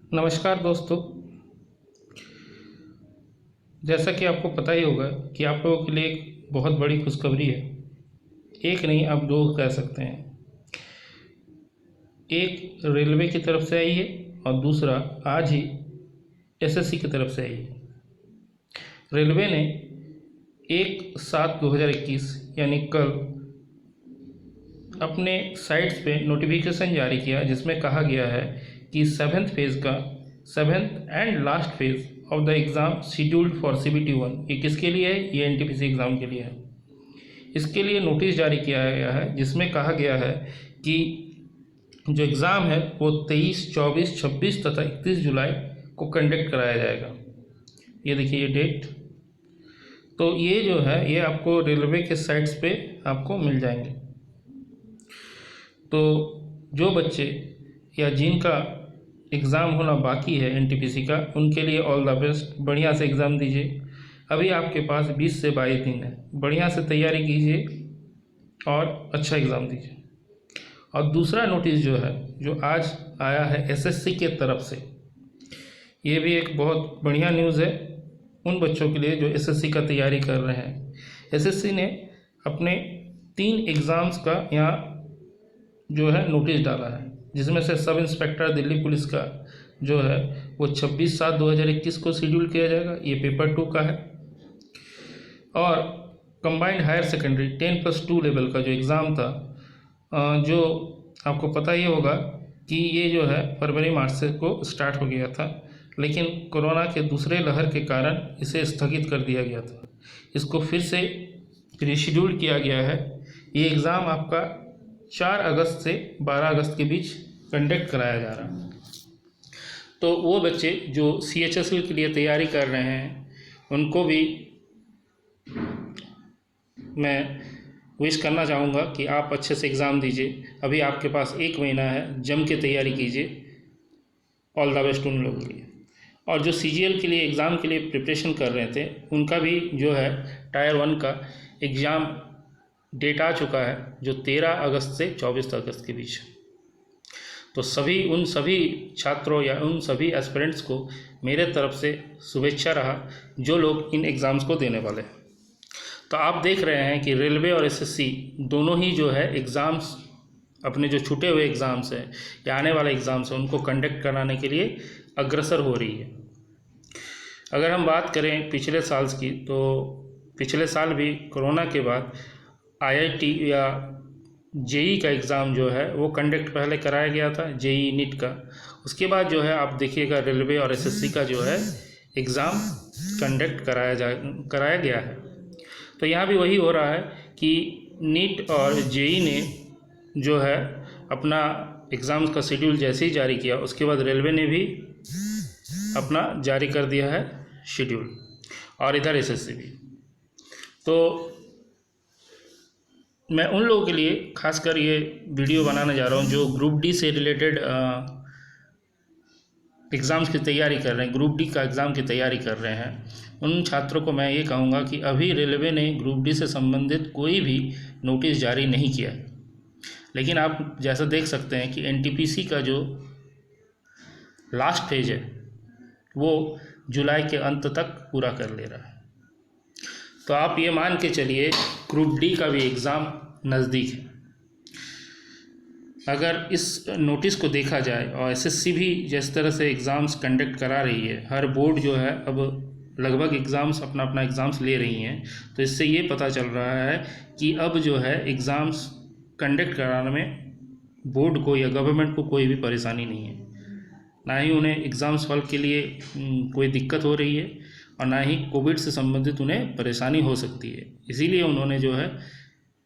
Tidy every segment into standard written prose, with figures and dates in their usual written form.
नमस्कार दोस्तों। जैसा कि आपको पता ही होगा कि आप लोगों के लिए एक बहुत बड़ी खुशखबरी है। एक नहीं, आप दो कह सकते हैं। एक रेलवे की तरफ से आई है और दूसरा आज ही एसएससी की तरफ से आई है। रेलवे ने 1/7/2021 यानी कल अपने साइट्स पे नोटिफिकेशन जारी किया, जिसमें कहा गया है कि seventh and last phase of the exam scheduled for CBT 1। ये किसके लिए है? ये एनटीपीसी एग्ज़ाम के लिए है। इसके लिए नोटिस जारी किया गया है, जिसमें कहा गया है कि जो एग्ज़ाम है वो 23, 24, 26 तथा 31 जुलाई को कंडक्ट कराया जाएगा। ये देखिए ये डेट। तो ये जो है ये आपको रेलवे के साइट्स पे आपको मिल जाएंगे। तो जो बच्चे या जिनका एग्ज़ाम होना बाकी है एनटीपीसी का, उनके लिए ऑल द बेस्ट। बढ़िया से एग्ज़ाम दीजिए। अभी आपके पास 20 से 22 दिन है। बढ़िया से तैयारी कीजिए और अच्छा एग्ज़ाम दीजिए। और दूसरा नोटिस जो है, जो आज आया है एसएससी के तरफ से, ये भी एक बहुत बढ़िया न्यूज़ है उन बच्चों के लिए जो एसएससी का तैयारी कर रहे हैं। एसएससी ने अपने 3 एग्ज़ाम्स का यहाँ जो है नोटिस डाला है, जिसमें से सब इंस्पेक्टर दिल्ली पुलिस का जो है वो 26/7/2021 को शेड्यूल किया जाएगा। ये पेपर 2 का है। और कंबाइंड हायर सेकेंडरी 10+2 लेवल का जो एग्ज़ाम था, जो आपको पता ही होगा कि ये जो है फरवरी मार्च से को स्टार्ट हो गया था, लेकिन कोरोना के दूसरे लहर के कारण इसे स्थगित कर दिया गया था। इसको फिर से रिशेड्यूल किया गया है। ये एग्ज़ाम आपका 4 अगस्त से 12 अगस्त के बीच कंडक्ट कराया जा रहा है। तो वो बच्चे जो CHSL के लिए तैयारी कर रहे हैं, उनको भी मैं विश करना चाहूँगा कि आप अच्छे से एग्ज़ाम दीजिए। अभी आपके पास 1 महीना है, जम के तैयारी कीजिए। ऑल द बेस्ट उन लोगों के लिए। और जो CGL के लिए एग्ज़ाम के लिए प्रिपरेशन कर रहे थे, उनका भी जो है टायर 1 का एग्ज़ाम डेट आ चुका है, जो 13 अगस्त से 24 अगस्त के बीच। तो उन सभी छात्रों या उन सभी एस्पिरेंट्स को मेरे तरफ से शुभेच्छा रहा, जो लोग इन एग्ज़ाम्स को देने वाले हैं। तो आप देख रहे हैं कि रेलवे और एसएससी दोनों ही जो है एग्ज़ाम्स, अपने जो छूटे हुए एग्ज़ाम्स हैं या आने वाले एग्ज़ाम्स हैं, उनको कंडक्ट कराने के लिए अग्रसर हो रही है। अगर हम बात करें पिछले साल की, तो पिछले साल भी कोरोना के बाद IIT या JEE का एग्ज़ाम जो है वो कंडक्ट पहले कराया गया था, JEE नीट का। उसके बाद जो है आप देखिएगा रेलवे और SSC का जो है एग्ज़ाम कंडक्ट कराया गया है। तो यहाँ भी वही हो रहा है कि नीट और JEE ने जो है अपना एग्ज़ाम्स का शेड्यूल जैसे ही जारी किया, उसके बाद रेलवे ने भी अपना जारी कर दिया है शेड्यूल, और इधर SSC भी। तो मैं उन लोगों के लिए खासकर ये वीडियो बनाने जा रहा हूँ जो ग्रुप डी से रिलेटेड एग्ज़ाम्स की तैयारी कर रहे हैं, ग्रुप डी का एग्ज़ाम की तैयारी कर रहे हैं। उन छात्रों को मैं ये कहूँगा कि अभी रेलवे ने ग्रुप डी से संबंधित कोई भी नोटिस जारी नहीं किया है, लेकिन आप जैसा देख सकते हैं कि एनटीपीसी का जो लास्ट फेज है वो जुलाई के अंत तक पूरा कर ले रहा है। तो आप ये मान के चलिए ग्रुप डी का भी एग्ज़ाम नज़दीक है। अगर इस नोटिस को देखा जाए और एसएससी भी जिस तरह से एग्ज़ाम्स कंडक्ट करा रही है, हर बोर्ड जो है अब लगभग एग्ज़ाम्स अपना एग्ज़ाम्स ले रही हैं, तो इससे ये पता चल रहा है कि अब जो है एग्ज़ाम्स कंडक्ट कराने में बोर्ड को या गवर्नमेंट को कोई भी परेशानी नहीं है। ना ही उन्हें एग्ज़ाम्स हॉल के लिए कोई दिक्कत हो रही है, और ना ही कोविड से संबंधित उन्हें परेशानी हो सकती है। इसीलिए उन्होंने जो है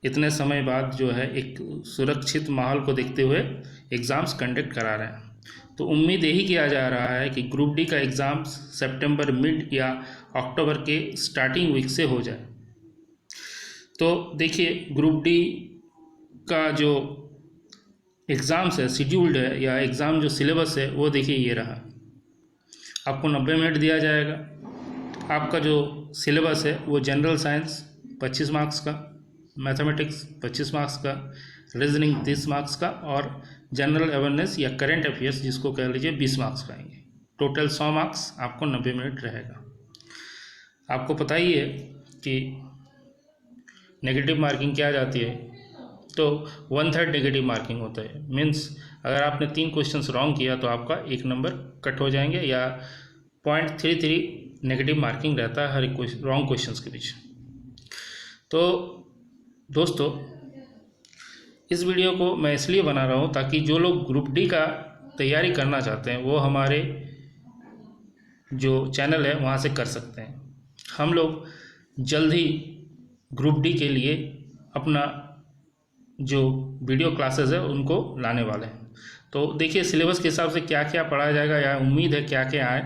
इतने समय बाद जो है एक सुरक्षित माहौल को देखते हुए एग्ज़ाम्स कंडक्ट करा रहे हैं। तो उम्मीद यही किया जा रहा है कि ग्रुप डी का एग्ज़ाम सितंबर मिड या अक्टूबर के स्टार्टिंग वीक से हो जाए। तो देखिए ग्रुप डी का जो एग्ज़ाम्स है शेड्यूल्ड है, या एग्ज़ाम जो सिलेबस है वो देखिए ये रहा। आपको 90 मिनट दिया जाएगा। आपका जो सिलेबस है वो जनरल साइंस 25 मार्क्स का, मैथमेटिक्स 25 मार्क्स का, रीजनिंग 30 मार्क्स का, और जनरल अवेयरनेस या करंट अफेयर्स जिसको कह लीजिए 20 मार्क्स का आएंगे। टोटल 100 मार्क्स, आपको 90 मिनट रहेगा। आपको पता ही है कि नेगेटिव मार्किंग क्या आ जाती है, तो 1/3 नेगेटिव मार्किंग होता है। मीन्स अगर आपने 3 क्वेश्चंस रॉन्ग किया तो आपका 1 नंबर कट हो जाएंगे, या 0.33 नेगेटिव मार्किंग रहता है हर एक रॉन्ग क्वेश्चंस के पीछे। तो दोस्तों, इस वीडियो को मैं इसलिए बना रहा हूँ ताकि जो लोग ग्रुप डी का तैयारी करना चाहते हैं वो हमारे जो चैनल है वहाँ से कर सकते हैं। हम लोग जल्द ही ग्रुप डी के लिए अपना जो वीडियो क्लासेस है उनको लाने वाले हैं। तो देखिए सिलेबस के हिसाब से क्या क्या पढ़ाया जाएगा, या उम्मीद है क्या क्या आए।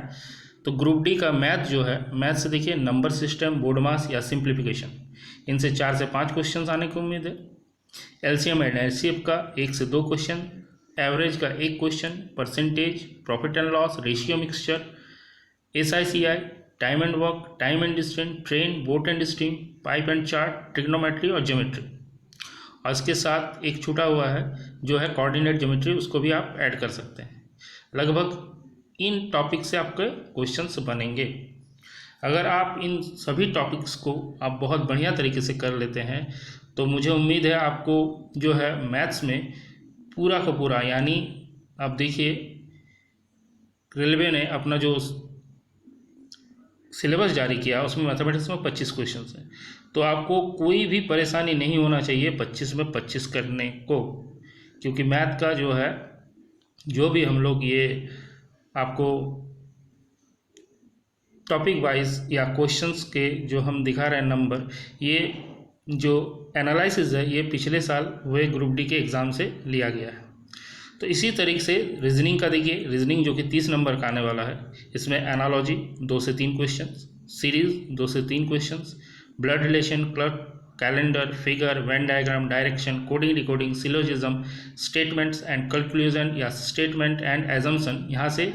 तो ग्रुप डी का मैथ जो है, मैथ से देखिए नंबर सिस्टम, बोर्ड मास या सिंप्लीफिकेशन, इनसे 4 से 5 क्वेश्चन आने की उम्मीद है। एलसीएम एंड एचसीएफ का 1 से 2 क्वेश्चन, एवरेज का 1 question, percentage, profit and loss, ratio mixture, SICI, time and work, time and distance, train, boat and stream, pipe and chart, trigonometry और ज्योमेट्री। और इसके साथ एक छूटा हुआ है जो है कोऑर्डिनेट ज्योमेट्री, उसको भी आप ऐड कर सकते हैं। लगभग इन टॉपिक से आपके क्वेश्चंस बनेंगे। अगर आप इन सभी टॉपिक्स को आप बहुत बढ़िया तरीके से कर लेते हैं तो मुझे उम्मीद है आपको जो है मैथ्स में पूरा का पूरा, यानी आप देखिए रेलवे ने अपना जो सिलेबस जारी किया उसमें मैथमेटिक्स में 25 क्वेश्चंस हैं, तो आपको कोई भी परेशानी नहीं होना चाहिए 25 में 25 करने को, क्योंकि मैथ का जो है जो भी हम लोग ये आपको टॉपिक वाइज या क्वेश्चंस के जो हम दिखा रहे हैं नंबर, ये जो एनालिसिस है ये पिछले साल हुए ग्रुप डी के एग्ज़ाम से लिया गया है। तो इसी तरीके से रीजनिंग का देखिए, रीजनिंग जो कि 30 नंबर का आने वाला है, इसमें एनालॉजी 2 से 3 क्वेश्चन, सीरीज 2 से 3 question, blood relation, clerk, calendar, figure, Venn diagram, direction, coding decoding, syllogism, statements and conclusion या स्टेटमेंट एंड एजम्पशन, यहाँ से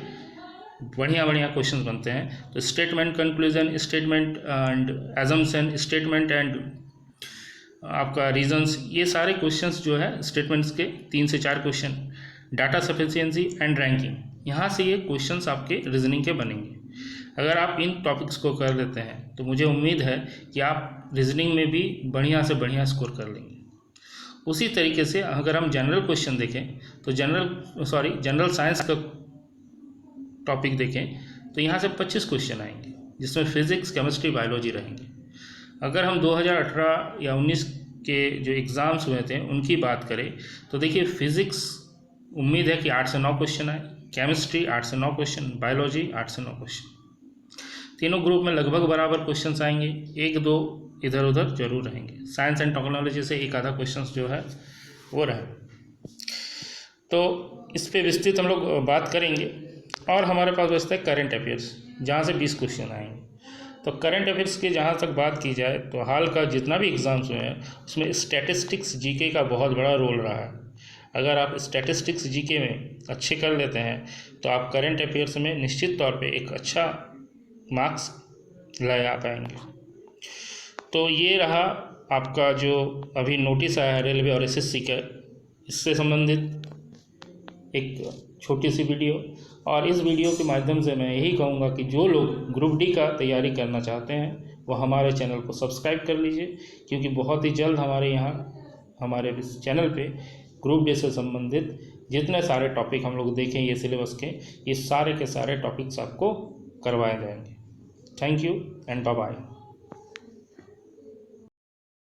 बढ़िया बढ़िया क्वेश्चन बनते हैं। तो statement, conclusion, statement and assumption, statement and आपका रीजंस, ये सारे क्वेश्चंस जो है स्टेटमेंट्स के 3 से 4 question, data sufficiency and ranking, यहाँ से ये क्वेश्चंस आपके रीजनिंग के बनेंगे। अगर आप इन टॉपिक्स को कर लेते हैं तो मुझे उम्मीद है कि आप रीजनिंग में भी बढ़िया से बढ़िया स्कोर कर लेंगे। उसी तरीके से अगर हम जनरल क्वेश्चन देखें तो जनरल साइंस का टॉपिक देखें तो यहाँ से 25 क्वेश्चन आएंगे, जिसमें फिजिक्स, केमिस्ट्री, बायोलॉजी रहेंगे। अगर हम 2018 या 19 के जो एग्ज़ाम्स हुए थे उनकी बात करें तो देखिए फिज़िक्स उम्मीद है कि 8 से 9 क्वेश्चन आए, केमिस्ट्री 8 से 9 क्वेश्चन, बायोलॉजी 8 से 9 क्वेश्चन। तीनों ग्रुप में लगभग बराबर क्वेश्चंस आएंगे, 1-2 इधर उधर जरूर रहेंगे। साइंस एंड टेक्नोलॉजी से 1-आधा क्वेश्चन जो है वो रहे। तो इस पर विस्तृत हम लोग बात करेंगे। और हमारे पास बचता है करंट अफेयर्स, जहाँ से 20 क्वेश्चन आएंगे। तो करंट अफेयर्स की जहाँ तक बात की जाए तो हाल का जितना भी एग्ज़ाम्स हुए हैं उसमें स्टैटिस्टिक्स जीके का बहुत बड़ा रोल रहा है। अगर आप स्टैटिस्टिक्स जीके में अच्छे कर लेते हैं तो आप करंट अफेयर्स में निश्चित तौर पे एक अच्छा मार्क्स लगा पाएंगे। तो ये रहा आपका जो अभी नोटिस आया है रेलवे और SSC का, इससे संबंधित एक छोटी सी वीडियो। और इस वीडियो के माध्यम से मैं यही कहूँगा कि जो लोग ग्रुप डी का तैयारी करना चाहते हैं वो हमारे चैनल को सब्सक्राइब कर लीजिए, क्योंकि बहुत ही जल्द हमारे यहाँ हमारे इस चैनल पे ग्रुप डी से संबंधित जितने सारे टॉपिक हम लोग देखें ये सिलेबस के, ये सारे के सारे टॉपिक्स आपको करवाए जाएंगे। Thank you and bye bye.